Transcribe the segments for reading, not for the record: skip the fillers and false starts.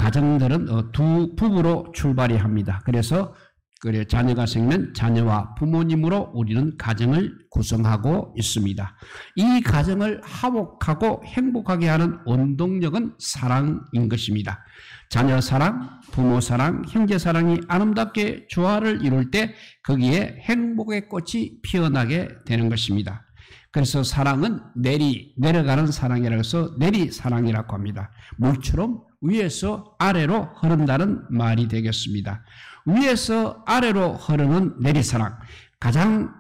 가정들은 두 부부로 출발이 합니다. 그래서 자녀가 생기면 자녀와 부모님으로 우리는 가정을 구성하고 있습니다. 이 가정을 화목하고 행복하게 하는 원동력은 사랑인 것입니다. 자녀 사랑, 부모 사랑, 형제 사랑이 아름답게 조화를 이룰 때 거기에 행복의 꽃이 피어나게 되는 것입니다. 그래서 사랑은 내려가는 사랑이라고 해서 내리사랑이라고 합니다. 물처럼 위에서 아래로 흐른다는 말이 되겠습니다. 위에서 아래로 흐르는 내리사랑, 가장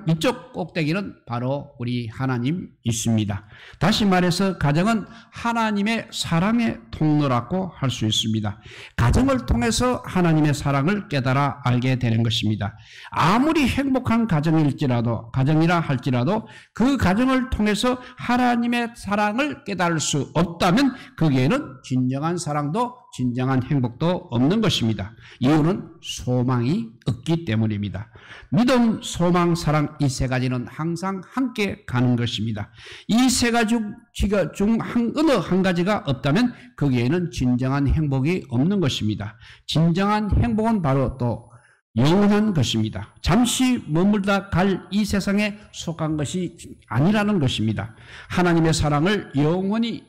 이쪽 꼭대기는 바로 우리 하나님 있습니다. 다시 말해서 가정은 하나님의 사랑의 통로라고 할 수 있습니다. 가정을 통해서 하나님의 사랑을 깨달아 알게 되는 것입니다. 아무리 행복한 가정이라 할지라도 그 가정을 통해서 하나님의 사랑을 깨달을 수 없다면 거기에는 진정한 사랑도 진정한 행복도 없는 것입니다. 이유는 소망이 없기 때문입니다. 믿음, 소망, 사랑 이 세 가지는 항상 함께 가는 것입니다. 이 세 가지 중 어느 한 가지가 없다면 거기에는 진정한 행복이 없는 것입니다. 진정한 행복은 바로 또 영원한 것입니다. 잠시 머물다 갈 이 세상에 속한 것이 아니라는 것입니다. 하나님의 사랑을 영원히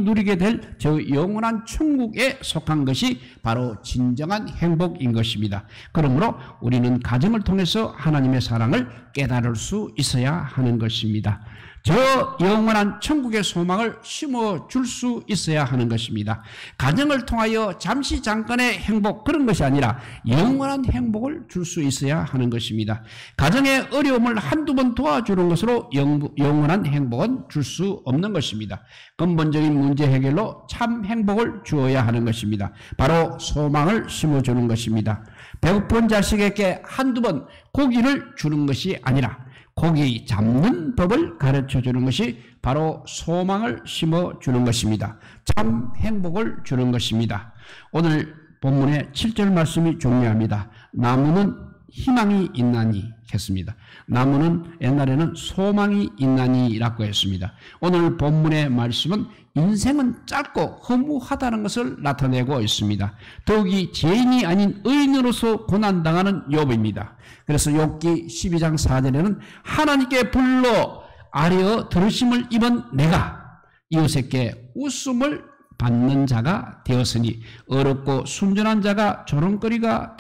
누리게 될 저 영원한 천국에 속한 것이 바로 진정한 행복인 것입니다. 그러므로 우리는 가정을 통해서 하나님의 사랑을 깨달을 수 있어야 하는 것입니다. 저 영원한 천국의 소망을 심어줄 수 있어야 하는 것입니다. 가정을 통하여 잠깐의 행복 그런 것이 아니라 영원한 행복을 줄 수 있어야 하는 것입니다. 가정의 어려움을 한두 번 도와주는 것으로 영원한 행복은 줄 수 없는 것입니다. 근본적인 문제 해결로 참 행복을 주어야 하는 것입니다. 바로 소망을 심어주는 것입니다. 배고픈 자식에게 한두 번 고기를 주는 것이 아니라 고기 잡는 법을 가르쳐 주는 것이 바로 소망을 심어주는 것입니다. 참 행복을 주는 것입니다. 오늘 본문의 7절 말씀이 중요합니다. 나무는 희망이 있나니 했습니다. 나무는 옛날에는 소망이 있나니라고 했습니다. 오늘 본문의 말씀은 인생은 짧고 허무하다는 것을 나타내고 있습니다. 더욱이 죄인이 아닌 의인으로서 고난당하는 욥입니다. 그래서 욥기 12장 4절에는 하나님께 불러 아뢰어 들으심을 입은 내가 이웃에게 웃음을 받는 자가 되었으니 어렵고 순전한 자가 조롱거리가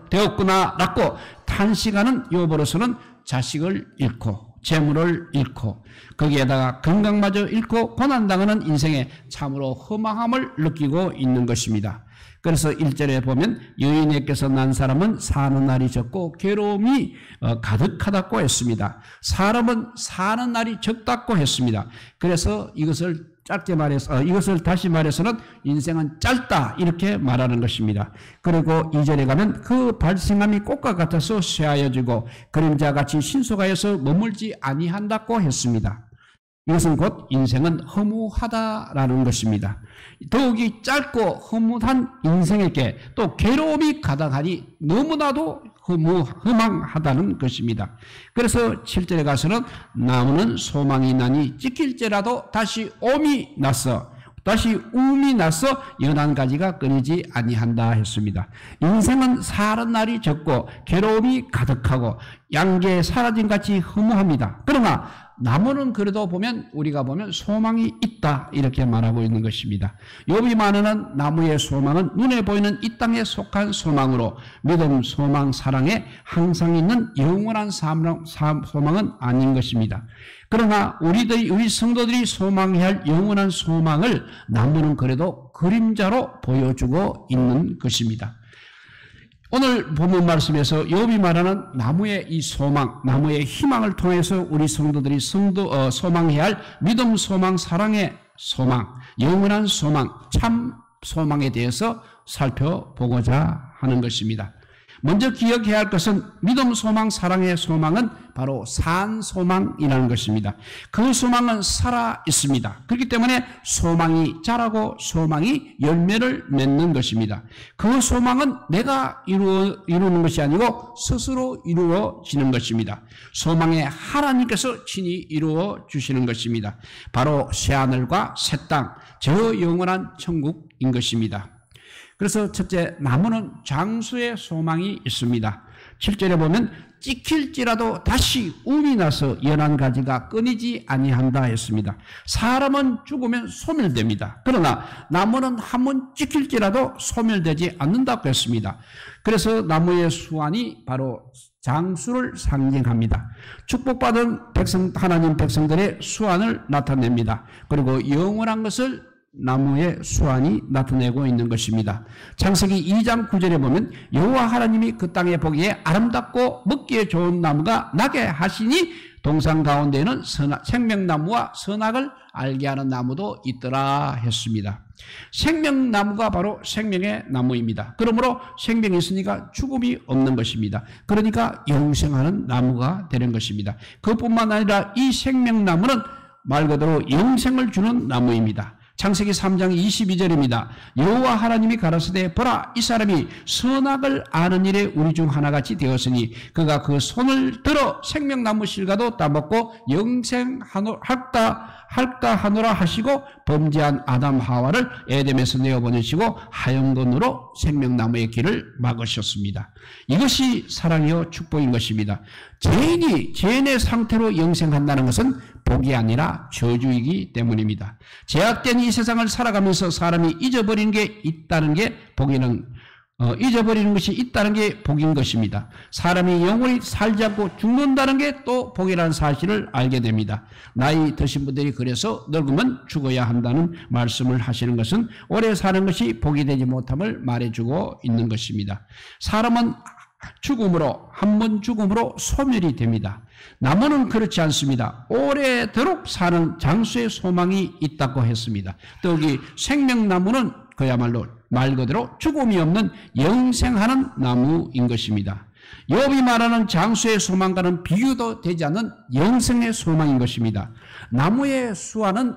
되었구나 라고 탄식하는 욥으로서는 자식을 잃고 재물을 잃고 거기에다가 건강마저 잃고 고난당하는 인생에 참으로 허망함을 느끼고 있는 것입니다. 그래서 1절에 보면 여인에게서 난 사람은 사는 날이 적고 괴로움이 가득하다고 했습니다. 사람은 사는 날이 적다고 했습니다. 그래서 이것을 다시 말해서는 인생은 짧다 이렇게 말하는 것입니다. 그리고 2절에 가면 그 발생함이 꽃과 같아서 쇠하여지고 그림자같이 신속하여서 머물지 아니한다고 했습니다. 이것은 곧 인생은 허무하다라는 것입니다. 더욱이 짧고 허무한 인생에게 또 괴로움이 가득하니 너무나도 허망하다는 것입니다. 그래서 7절에 가서는 나무는 소망이 나니 찢길지라도 다시 움이 나서 연한 가지가 끊이지 아니한다 했습니다. 인생은 사는 날이 적고 괴로움이 가득하고 양계에 사라진 같이 허무합니다. 그러나 나무는 그래도 우리가 보면 소망이 있다 이렇게 말하고 있는 것입니다. 욥이 말하는 나무의 소망은 눈에 보이는 이 땅에 속한 소망으로 믿음, 소망, 사랑에 항상 있는 영원한 소망은 아닌 것입니다. 그러나 우리 성도들이 소망해야 할 영원한 소망을 나무는 그래도 그림자로 보여주고 있는 것입니다. 오늘 본문 말씀에서 욥이 말하는 나무의 이 소망, 나무의 희망을 통해서 우리 성도들이 소망해야 할 믿음, 소망, 사랑의 소망, 영원한 소망, 참 소망에 대해서 살펴보고자 하는 것입니다. 먼저 기억해야 할 것은 믿음, 소망, 사랑의 소망은 바로 산 소망이라는 것입니다. 그 소망은 살아 있습니다. 그렇기 때문에 소망이 자라고 소망이 열매를 맺는 것입니다. 그 소망은 내가 이루는 것이 아니고 스스로 이루어지는 것입니다. 소망에 하나님께서 친히 이루어 주시는 것입니다. 바로 새하늘과 새 땅, 저 영원한 천국인 것입니다. 그래서 첫째, 나무는 장수의 소망이 있습니다. 7절에 보면 찍힐지라도 다시 움이 나서 연한 가지가 끊이지 아니한다 했습니다. 사람은 죽으면 소멸됩니다. 그러나 나무는 한번 찍힐지라도 소멸되지 않는다고 했습니다. 그래서 나무의 수완이 바로 장수를 상징합니다. 축복받은 하나님 백성들의 수완을 나타냅니다. 그리고 영원한 것을 나무의 수완이 나타내고 있는 것입니다. 창세기 2장 9절에 보면 여호와 하나님이 그 땅에 보기에 아름답고 먹기에 좋은 나무가 나게 하시니 동산 가운데에는 생명나무와 선악을 알게 하는 나무도 있더라 했습니다. 생명나무가 바로 생명의 나무입니다. 그러므로 생명이 있으니까 죽음이 없는 것입니다. 그러니까 영생하는 나무가 되는 것입니다. 그뿐만 아니라 이 생명나무는 말 그대로 영생을 주는 나무입니다. 창세기 3장 22절입니다. 여호와 하나님이 가라사대 보라 이 사람이 선악을 아는 일에 우리 중 하나같이 되었으니 그가 그 손을 들어 생명나무 실과도 따먹고 영생할까 하노라 하시고 범죄한 아담 하와를 에덴에서 내어보내시고 하영돈으로 생명나무의 길을 막으셨습니다. 이것이 사랑이요 축복인 것입니다. 죄인의 상태로 영생한다는 것은 복이 아니라 저주이기 때문입니다. 죄악된 이 세상을 살아가면서 사람이 잊어버리는 게 있다는 게 잊어버리는 것이 있다는 게 복인 것입니다. 사람이 영원히 살지 않고 죽는다는 게 또 복이라는 사실을 알게 됩니다. 나이 드신 분들이 그래서 늙으면 죽어야 한다는 말씀을 하시는 것은 오래 사는 것이 복이 되지 못함을 말해주고 있는 것입니다. 사람은 한 번 죽음으로 소멸이 됩니다. 나무는 그렇지 않습니다. 오래도록 사는 장수의 소망이 있다고 했습니다. 또 여기 생명나무는 그야말로 말 그대로 죽음이 없는 영생하는 나무인 것입니다. 욥이 말하는 장수의 소망과는 비교도 되지 않는 영생의 소망인 것입니다. 나무의 수완은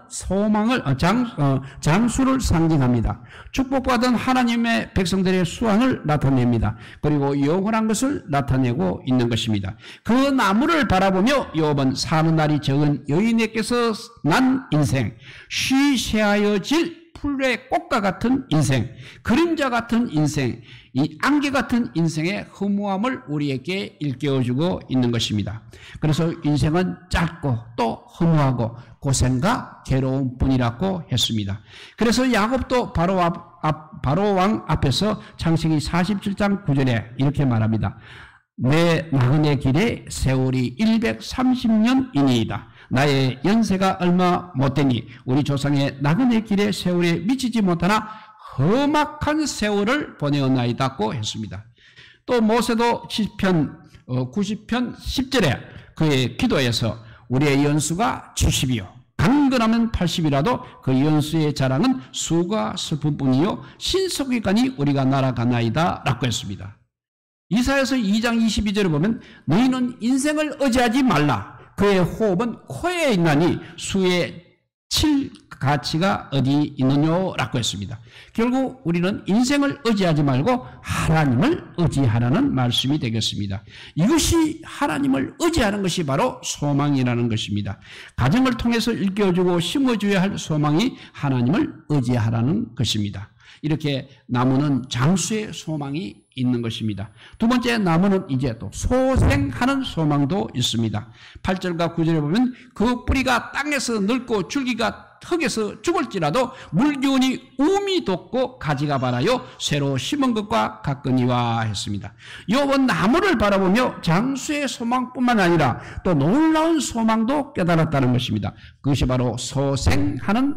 장수를 상징합니다. 축복받은 하나님의 백성들의 수완을 나타냅니다. 그리고 영원한 것을 나타내고 있는 것입니다. 그 나무를 바라보며 욥은 사는 날이 적은 여인에게서 난 인생, 쉬쉬하여질 풀의 꽃과 같은 인생, 그림자 같은 인생, 이 안개 같은 인생의 허무함을 우리에게 일깨워주고 있는 것입니다. 그래서 인생은 짧고 또 허무하고 고생과 괴로움 뿐이라고 했습니다. 그래서 야곱도 바로 왕 앞에서 창세기 47장 9절에 이렇게 말합니다. 내 나그네 길에 세월이 130년이니이다. 나의 연세가 얼마 못되니 우리 조상의 나그네 길의 세월에 미치지 못하나 험악한 세월을 보내었나이다고 했습니다. 또 모세도 시편 90편 10절에 그의 기도에서 우리의 연수가 70이요 강건하면 80이라도 그 연수의 자랑은 수가 슬픔뿐이요 신속이가니 우리가 날아가나이다 라고 했습니다. 이사야서 2장 22절을 보면 너희는 인생을 의지하지 말라. 그의 호흡은 코에 있나니 수에 칠 가치가 어디 있느냐라고 했습니다. 결국 우리는 인생을 의지하지 말고 하나님을 의지하라는 말씀이 되겠습니다. 이것이 하나님을 의지하는 것이 바로 소망이라는 것입니다. 가정을 통해서 일깨워주고 심어줘야 할 소망이 하나님을 의지하라는 것입니다. 이렇게 나무는 장수의 소망이 있는 것입니다. 두 번째, 나무는 이제 또 소생하는 소망도 있습니다. 8절과 9절에 보면 그 뿌리가 땅에서 늙고 줄기가 흙에서 죽을지라도 물기운이 우미 돋고 가지가 발하여 새로 심은 것과 같거니와 했습니다. 욥은 나무를 바라보며 장수의 소망뿐만 아니라 또 놀라운 소망도 깨달았다는 것입니다. 그것이 바로 소생하는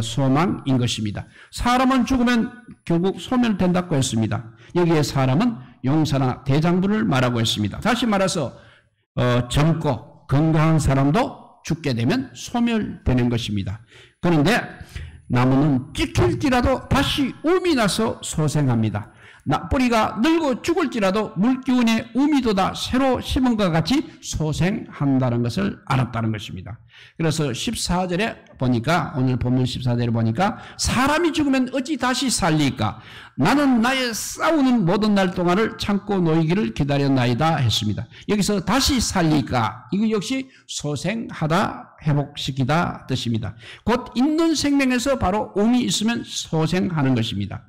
소망인 것입니다. 사람은 죽으면 결국 소멸된다고 했습니다. 여기에 사람은 용사나 대장부를 말하고 했습니다. 다시 말해서 젊고 건강한 사람도 죽게 되면 소멸되는 것입니다. 그런데 나무는 찍힐지라도 다시 움이 나서 소생합니다. 뿌리가 늙어 죽을지라도 물기운의 우미도다 새로 심은 것 같이 소생한다는 것을 알았다는 것입니다. 그래서 14절에 보니까, 오늘 본문 14절에 보니까 사람이 죽으면 어찌 다시 살리까? 나는 나의 싸우는 모든 날 동안을 참고 놓이기를 기다렸나이다 했습니다. 여기서 다시 살리까? 이거 역시 소생하다, 회복시키다 뜻입니다. 곧 있는 생명에서 바로 um이 있으면 소생하는 것입니다.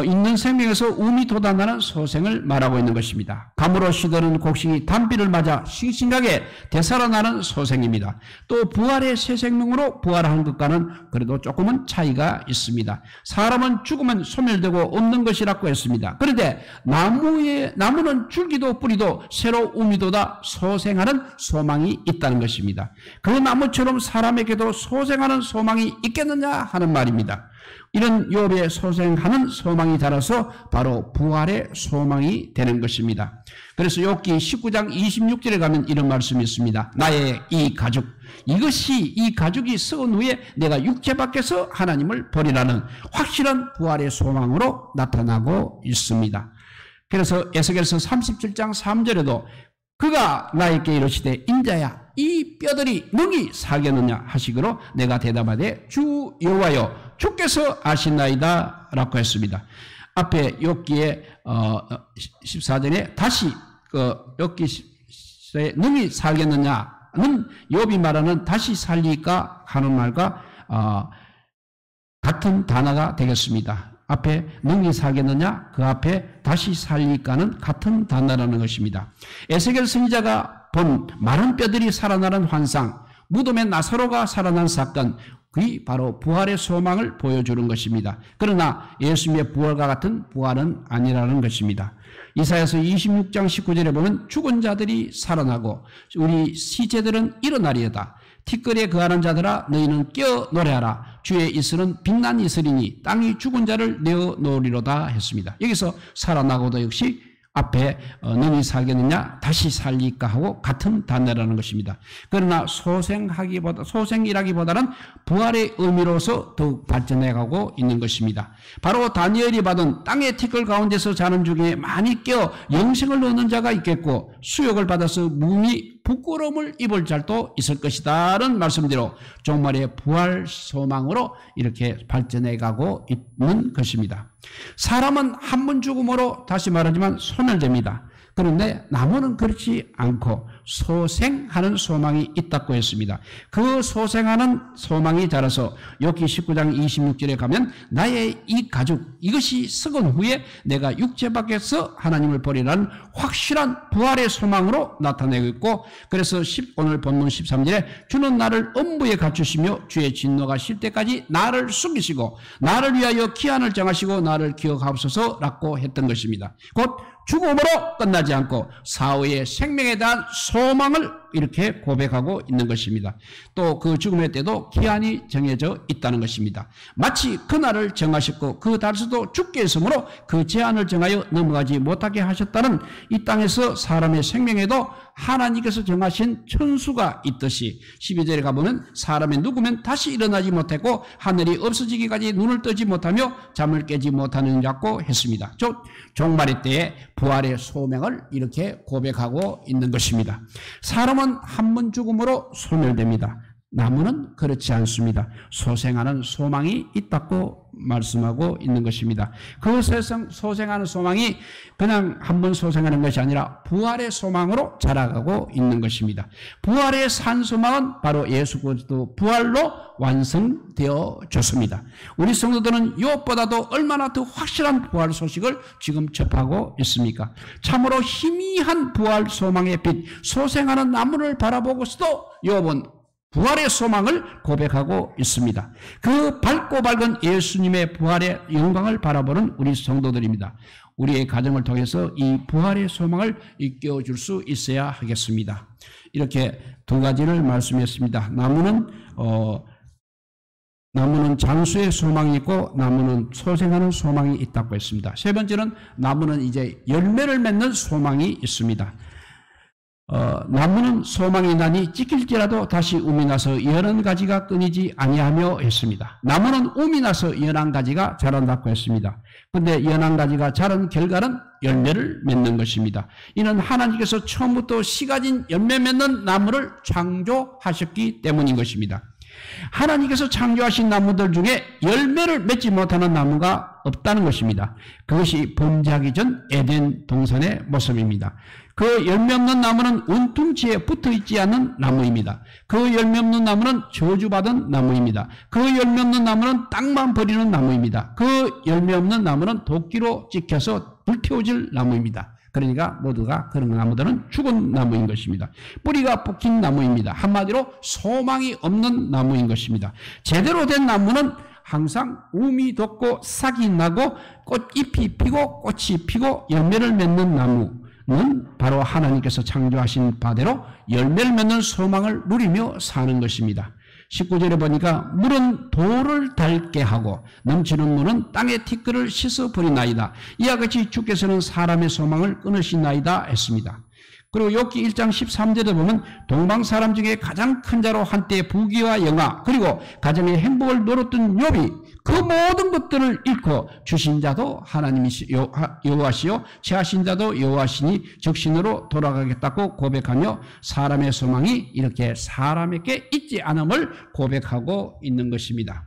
있는 생명에서 um이 돋아나는 소생을 말하고 있는 것입니다. 감으로 시드는 곡식이 단비를 맞아 싱싱하게 되살아나는 소생입니다. 또 부활의 새 생명으로 부활하는 것과는 그래도 조금은 차이가 있습니다. 사람은 죽으면 소멸되고 없는 것이라고 했습니다. 그런데 나무는 줄기도 뿌리도 새로 um이 돋아 소생하는 소망이 있다는 것입니다. 그 나무처럼 사람에게도 소생하는 소망이 있겠느냐 하는 말입니다. 이런 욥의 소생하는 소망이 자라서 바로 부활의 소망이 되는 것입니다. 그래서 욥기 19장 26절에 가면 이런 말씀이 있습니다. 나의 이 가죽, 이것이 이 가죽이 썩은 후에 내가 육체 밖에서 하나님을 버리라는 확실한 부활의 소망으로 나타나고 있습니다. 그래서 에스겔서 37장 3절에도 그가 나에게 이르시되 인자야 이 뼈들이 능히 살겠느냐 하시기로 내가 대답하되 주 여호와여 주께서 아시나이다 라고 했습니다. 앞에 욥기에 14절에 다시 욥기에 능히 살겠느냐는 욥이 말하는 다시 살리까 하는 말과 같은 단어가 되겠습니다. 앞에 능히 살겠느냐, 그 앞에 다시 살리까는 같은 단어라는 것입니다. 에스겔 선지자가 본 마른 뼈들이 살아나는 환상, 무덤에 나사로가 살아난 사건, 그게 바로 부활의 소망을 보여주는 것입니다. 그러나 예수님의 부활과 같은 부활은 아니라는 것입니다. 이사야서 26장 19절에 보면 죽은 자들이 살아나고 우리 시체들은 일어나리이다. 티끌에 거하는 자들아 너희는 깨어 노래하라. 주의 이슬은 빛난 이슬이니 땅이 죽은 자를 내어 놓으리로다 했습니다. 여기서 살아나고도 역시 앞에 능히 살겠느냐 다시 살리까 하고 같은 단어라는 것입니다. 그러나 소생이라기보다는 부활의 의미로서 더욱 발전해가고 있는 것입니다. 바로 다니엘이 받은 땅의 티끌 가운데서 자는 중에 많이 깨어 영생을 얻는 자가 있겠고 수욕을 받아서 무미 부끄러움을 입을 자도 있을 것이다라는 말씀대로 종말의 부활 소망으로 이렇게 발전해가고 있는 것입니다. 사람은 한 번 죽음으로 다시 말하지만 소멸됩니다. 그런데 나무는 그렇지 않고 소생하는 소망이 있다고 했습니다. 그 소생하는 소망이 자라서 욥기 19장 26절에 가면 나의 이 가죽 이것이 썩은 후에 내가 육체 밖에서 하나님을 버리라는 확실한 부활의 소망으로 나타내고 있고, 그래서 오늘 본문 13절에 주는 나를 엄부에 갖추시며 주의 진노가 실 때까지 나를 숨기시고 나를 위하여 기한을 정하시고 나를 기억하옵소서라고 했던 것입니다. 곧 죽음으로 끝나지 않고 사후의 생명에 대한 소망을 이렇게 고백하고 있는 것입니다. 또 그 죽음의 때도 기한이 정해져 있다는 것입니다. 마치 그날을 정하셨고 그 달수도 죽게 했으므로 그 제한을 정하여 넘어가지 못하게 하셨다는 이 땅에서 사람의 생명에도 하나님께서 정하신 천수가 있듯이 12절에 가보면 사람이 누구면 다시 일어나지 못했고 하늘이 없어지기까지 눈을 뜨지 못하며 잠을 깨지 못하는 자고 했습니다. 즉 종말의 때에 부활의 소명을 이렇게 고백하고 있는 것입니다. 사람은 한 번 죽음으로 소멸됩니다. 나무는 그렇지 않습니다. 소생하는 소망이 있다고 말씀하고 있는 것입니다. 그 소생하는 소망이 그냥 한 번 소생하는 것이 아니라 부활의 소망으로 자라가고 있는 것입니다. 부활의 산 소망은 바로 예수 그리스도 부활로 완성되어 졌습니다. 우리 성도들은 욥보다도 얼마나 더 확실한 부활 소식을 지금 접하고 있습니까? 참으로 희미한 부활 소망의 빛, 소생하는 나무를 바라보고서도 욥은 부활의 소망을 고백하고 있습니다. 그 밝고 밝은 예수님의 부활의 영광을 바라보는 우리 성도들입니다. 우리의 가정을 통해서 이 부활의 소망을 일깨워줄 수 있어야 하겠습니다. 이렇게 두 가지를 말씀했습니다. 나무는 장수의 소망이 있고 나무는 소생하는 소망이 있다고 했습니다. 세 번째는 나무는 이제 열매를 맺는 소망이 있습니다. 나무는 소망이 나니 찢길지라도 다시 움이 나서 연한 가지가 끊이지 아니하며 했습니다. 나무는 움이 나서 연한 가지가 자란다고 했습니다. 그런데 연한 가지가 자란 결과는 열매를 맺는 것입니다. 이는 하나님께서 처음부터 씨 가진 열매 맺는 나무를 창조하셨기 때문인 것입니다. 하나님께서 창조하신 나무들 중에 열매를 맺지 못하는 나무가 없다는 것입니다. 그것이 범죄하기 전 에덴 동산의 모습입니다. 그 열매 없는 나무는 운퉁지에 붙어있지 않은 나무입니다. 그 열매 없는 나무는 저주받은 나무입니다. 그 열매 없는 나무는 땅만 버리는 나무입니다. 그 열매 없는 나무는 도끼로 찍혀서 불태워질 나무입니다. 그러니까 모두가 그런 나무들은 죽은 나무인 것입니다. 뿌리가 뽑힌 나무입니다. 한마디로 소망이 없는 나무인 것입니다. 제대로 된 나무는 항상 움이 돋고 싹이 나고 꽃잎이 피고 꽃이 피고 열매를 맺는 나무는 바로 하나님께서 창조하신 바대로 열매를 맺는 소망을 누리며 사는 것입니다. 19절에 보니까 물은 돌을 닳게 하고 넘치는 물은 땅의 티끌을 씻어버리나이다. 이와 같이 주께서는 사람의 소망을 끊으시나이다 했습니다. 그리고 욥기 1장 13절에 보면 동방 사람 중에 가장 큰 자로 한때 부귀와 영화 그리고 가정의 행복을 누렸던 욥이 그 모든 것들을 잃고 주신 자도 하나님이시요 여호와시요 취하신 자도 여호와시니 적신으로 돌아가겠다고 고백하며 사람의 소망이 이렇게 사람에게 있지 않음을 고백하고 있는 것입니다.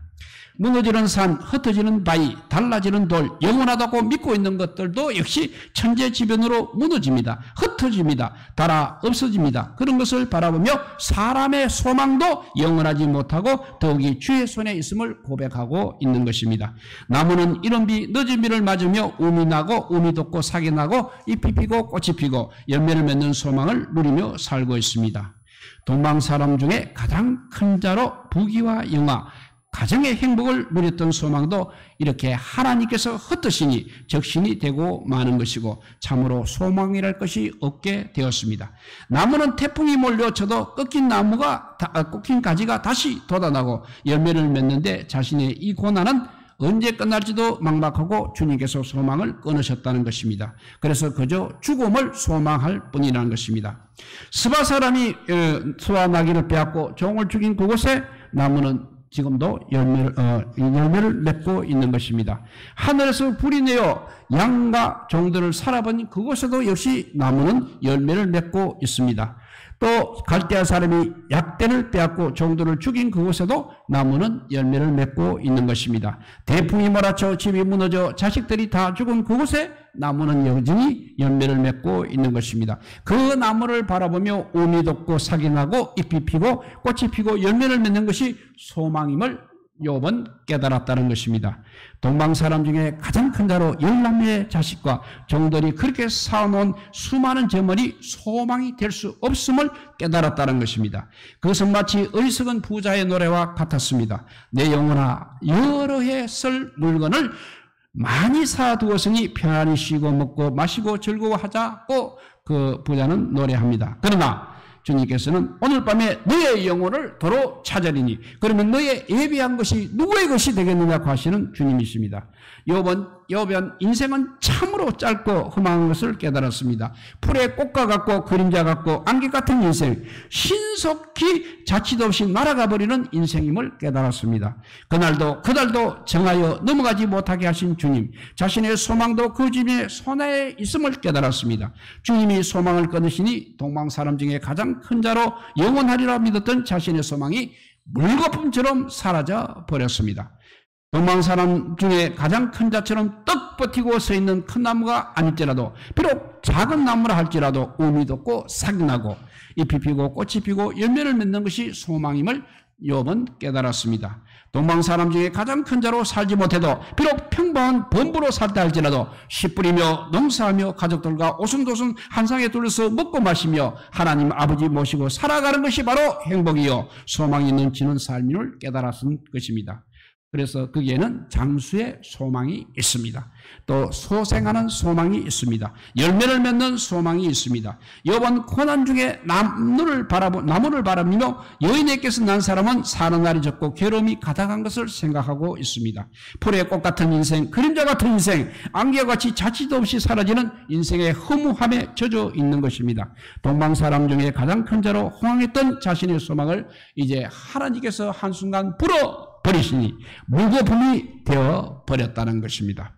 무너지는 산, 흩어지는 바위, 달라지는 돌, 영원하다고 믿고 있는 것들도 역시 천재지변으로 무너집니다. 흩어집니다. 달아 없어집니다. 그런 것을 바라보며 사람의 소망도 영원하지 못하고 더욱이 주의 손에 있음을 고백하고 있는 것입니다. 나무는 이른 비 늦은 비를 맞으며 움이 나고 움이 돋고 싹이 나고 잎이 피고 꽃이 피고 열매를 맺는 소망을 누리며 살고 있습니다. 동방 사람 중에 가장 큰 자로 부귀와 영화 가정의 행복을 누렸던 소망도 이렇게 하나님께서 흩으시니 적신이 되고 마는 것이고 참으로 소망이랄 것이 없게 되었습니다. 나무는 태풍이 몰려쳐도 꺾인 가지가 다시 돋아나고 열매를 맺는데 자신의 이 고난은 언제 끝날지도 막막하고 주님께서 소망을 끊으셨다는 것입니다. 그래서 그저 죽음을 소망할 뿐이라는 것입니다. 스바 사람이 스바 나귀를 빼앗고 종을 죽인 그곳에 나무는 지금도 열매를 맺고 있는 것입니다. 하늘에서 불이 내어 양과 종들을 살아본 그곳에도 역시 나무는 열매를 맺고 있습니다. 또 갈대아 사람이 약대를 빼앗고 종들을 죽인 그곳에도 나무는 열매를 맺고 있는 것입니다. 대풍이 몰아쳐 집이 무너져 자식들이 다 죽은 그곳에 나무는 여전히 열매를 맺고 있는 것입니다. 그 나무를 바라보며 움이 돋고 싹이 나고 잎이 피고 꽃이 피고 열매를 맺는 것이 소망임을 욥은 깨달았다는 것입니다. 동방 사람 중에 가장 큰 자로 10남매의 자식과 종들이 그렇게 쌓아놓은 수많은 재물이 소망이 될 수 없음을 깨달았다는 것입니다. 그것은 마치 어리석은 부자의 노래와 같았습니다. 내 영혼아 여러 해 쓸 물건을 많이 사두었으니 편안히 쉬고 먹고 마시고 즐거워하자고 그 부자는 노래합니다. 그러나 주님께서는 오늘 밤에 너의 영혼을 도로 찾으리니 그러면 너의 예비한 것이 누구의 것이 되겠느냐고 하시는 주님이십니다. 욥은 인생은 참으로 짧고 험한 것을 깨달았습니다. 풀의 꽃과 같고 그림자 같고 안개 같은 인생, 신속히 자취도 없이 날아가 버리는 인생임을 깨달았습니다. 그날도 정하여 넘어가지 못하게 하신 주님, 자신의 소망도 그 주님의 손에 있음을 깨달았습니다. 주님이 소망을 끊으시니 동방 사람 중에 가장 큰 자로 영원하리라 믿었던 자신의 소망이 물거품처럼 사라져 버렸습니다. 동방 사람 중에 가장 큰 자처럼 떡 버티고 서 있는 큰 나무가 아닐지라도 비록 작은 나무라 할지라도 움이 돋고 싹이 나고 잎이 피고 꽃이 피고 열매를 맺는 것이 소망임을 욥은 깨달았습니다. 동방 사람 중에 가장 큰 자로 살지 못해도 비록 평범한 범부로 살다 할지라도 씨 뿌리며 농사하며 가족들과 오순도순 한 상에 둘러서 먹고 마시며 하나님 아버지 모시고 살아가는 것이 바로 행복이요 소망이 넘치는 삶임을 깨달았을 것입니다. 그래서 거기에는 장수의 소망이 있습니다. 또 소생하는 소망이 있습니다. 열매를 맺는 소망이 있습니다. 이번 고난 중에 나무를 바라보며 여인에게서 난 사람은 사는 날이 적고 괴로움이 가득한 것을 생각하고 있습니다. 풀의 꽃 같은 인생, 그림자 같은 인생, 안개와 같이 자취도 없이 사라지는 인생의 허무함에 젖어 있는 것입니다. 동방사람 중에 가장 큰 자로 호황했던 자신의 소망을 이제 하나님께서 한순간 버리시니 물거품이 되어 버렸다는 것입니다.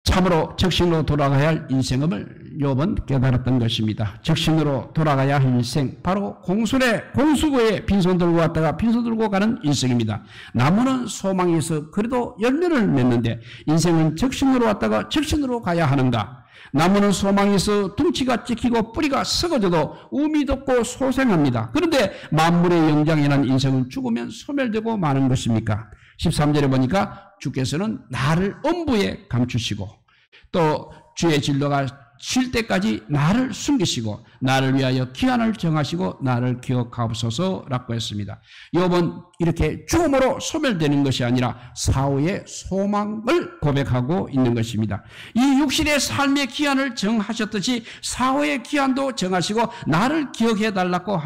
참으로 적신으로 돌아가야 할 인생을 욥은 깨달았던 것입니다. 적신으로 돌아가야 할 인생, 바로 공수구에 빈손 들고 왔다가 빈손 들고 가는 인생입니다. 나무는 소망이 있어 그래도 열매를 맺는데 인생은 적신으로 왔다가 적신으로 가야 하는가? 나무는 소망이 있어 둥치가 찍히고 뿌리가 썩어져도 우미 돋고 소생합니다. 그런데 만물의 영장이라는 인생은 죽으면 소멸되고 마는 것입니까? 13절에 보니까 주께서는 나를 엄부에 감추시고 또 주의 진로가 쉴 때까지 나를 숨기시고 나를 위하여 기한을 정하시고 나를 기억하옵소서라고 했습니다. 욥은 이렇게 죽음으로 소멸되는 것이 아니라 사후의 소망을 고백하고 있는 것입니다. 이 육신의 삶의 기한을 정하셨듯이 사후의 기한도 정하시고 나를 기억해달라고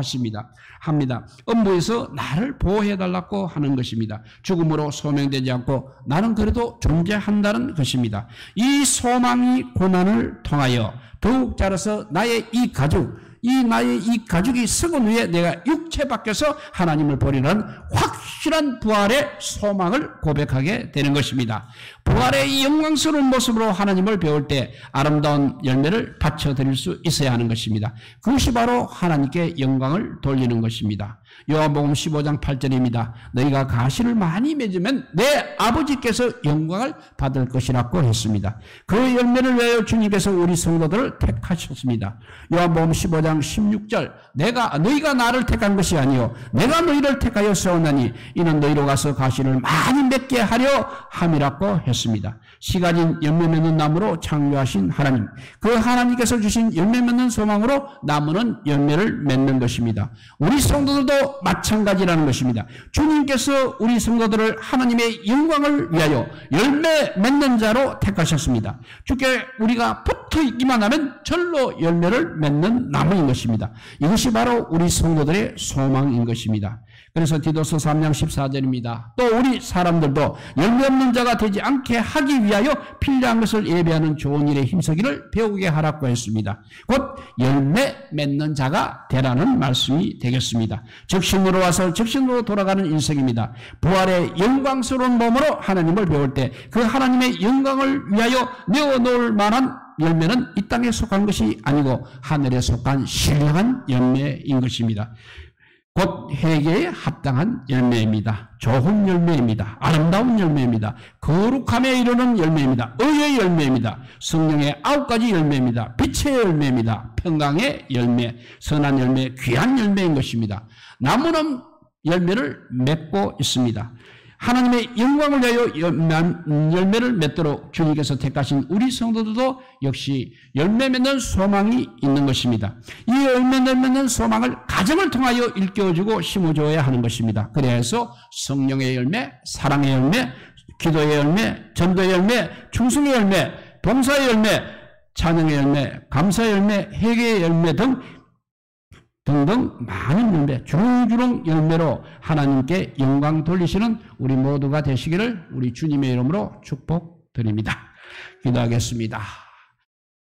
합니다. 엄부에서 나를 보호해달라고 하는 것입니다. 죽음으로 소명되지 않고 나는 그래도 존재한다는 것입니다. 이 소망이 고난을 통하여 더욱 자라서 나의 이 가죽이 썩은 후에 내가 육체 밖에서 하나님을 보리라는 확실한 부활의 소망을 고백하게 되는 것입니다. 부활의 영광스러운 모습으로 하나님을 배울 때 아름다운 열매를 바쳐드릴 수 있어야 하는 것입니다. 그것이 바로 하나님께 영광을 돌리는 것입니다. 요한복음 15장 8절입니다. 너희가 가시를 많이 맺으면 내 아버지께서 영광을 받을 것이라고 했습니다. 그 열매를 위하여 주님께서 우리 성도들을 택하셨습니다. 요한복음 15장 16절 너희가 나를 택한 것이 아니요 내가 너희를 택하여 세웠나니 이는 너희로 가서 가시를 많이 맺게 하려 함이라고 했습니다. 씨가진 열매 맺는 나무로 창조하신 하나님, 그 하나님께서 주신 열매 맺는 소망으로 나무는 열매를 맺는 것입니다. 우리 성도들도 마찬가지라는 것입니다. 주님께서 우리 성도들을 하나님의 영광을 위하여 열매 맺는 자로 택하셨습니다. 주께 우리가 붙어 있기만 하면 절로 열매를 맺는 나무인 것입니다. 이것이 바로 우리 성도들의 소망인 것입니다. 그래서 디도서 3장 14절입니다. 또 우리 사람들도 열매 없는 자가 되지 않게 하기 위하여 필요한 것을 예배하는 좋은 일에 힘쓰기를 배우게 하라고 했습니다. 곧 열매 맺는 자가 되라는 말씀이 되겠습니다. 적신으로 와서 적신으로 돌아가는 인생입니다. 부활의 영광스러운 몸으로 하나님을 배울 때 그 하나님의 영광을 위하여 내어놓을 만한 열매는 이 땅에 속한 것이 아니고 하늘에 속한 신령한 열매인 것입니다. 곧 회개에 합당한 열매입니다. 좋은 열매입니다. 아름다운 열매입니다. 거룩함에 이르는 열매입니다. 의의 열매입니다. 성령의 9가지 열매입니다. 빛의 열매입니다. 평강의 열매, 선한 열매, 귀한 열매인 것입니다. 나무는 열매를 맺고 있습니다. 하나님의 영광을 위하여 열매를 맺도록 주님께서 택하신 우리 성도들도 역시 열매 맺는 소망이 있는 것입니다. 이 열매 맺는 소망을 가정을 통하여 일깨워주고 심어줘야 하는 것입니다. 그래서 성령의 열매, 사랑의 열매, 기도의 열매, 전도의 열매, 충성의 열매, 봉사의 열매, 찬양의 열매, 감사의 열매, 회개의 열매 등등 많은 열매, 주렁주렁 열매로 하나님께 영광 돌리시는 우리 모두가 되시기를 우리 주님의 이름으로 축복드립니다. 기도하겠습니다.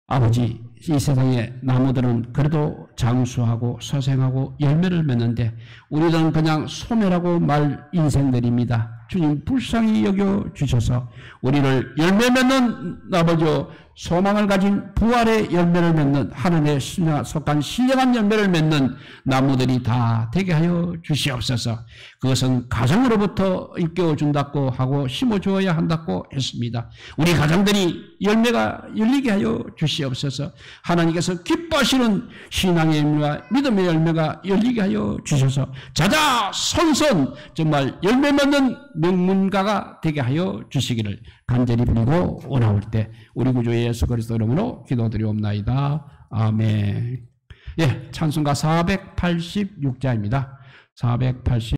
아버지, 이 세상의 나무들은 그래도 장수하고 소생하고 열매를 맺는데 우리는 그냥 소멸하고 말 인생들입니다. 주님 불쌍히 여겨주셔서 우리를 열매 맺는 아버지여 소망을 가진 부활의 열매를 맺는 하늘에 속한 신령한 열매를 맺는 나무들이 다 되게 하여 주시옵소서. 그것은 가정으로부터 일깨워준다고 하고 심어주어야 한다고 했습니다. 우리 가정들이 열매가 열리게 하여 주시옵소서. 하나님께서 기뻐하시는 신앙의 열매와 믿음의 열매가 열리게 하여 주셔서 자자손손 정말 열매 맺는 명문가가 되게 하여 주시기를 간절히 빌고 원하올 때 우리 구주 예수 그리스도 이름으로 기도드리옵나이다. 아멘. 예, 찬송가 486자입니다. 480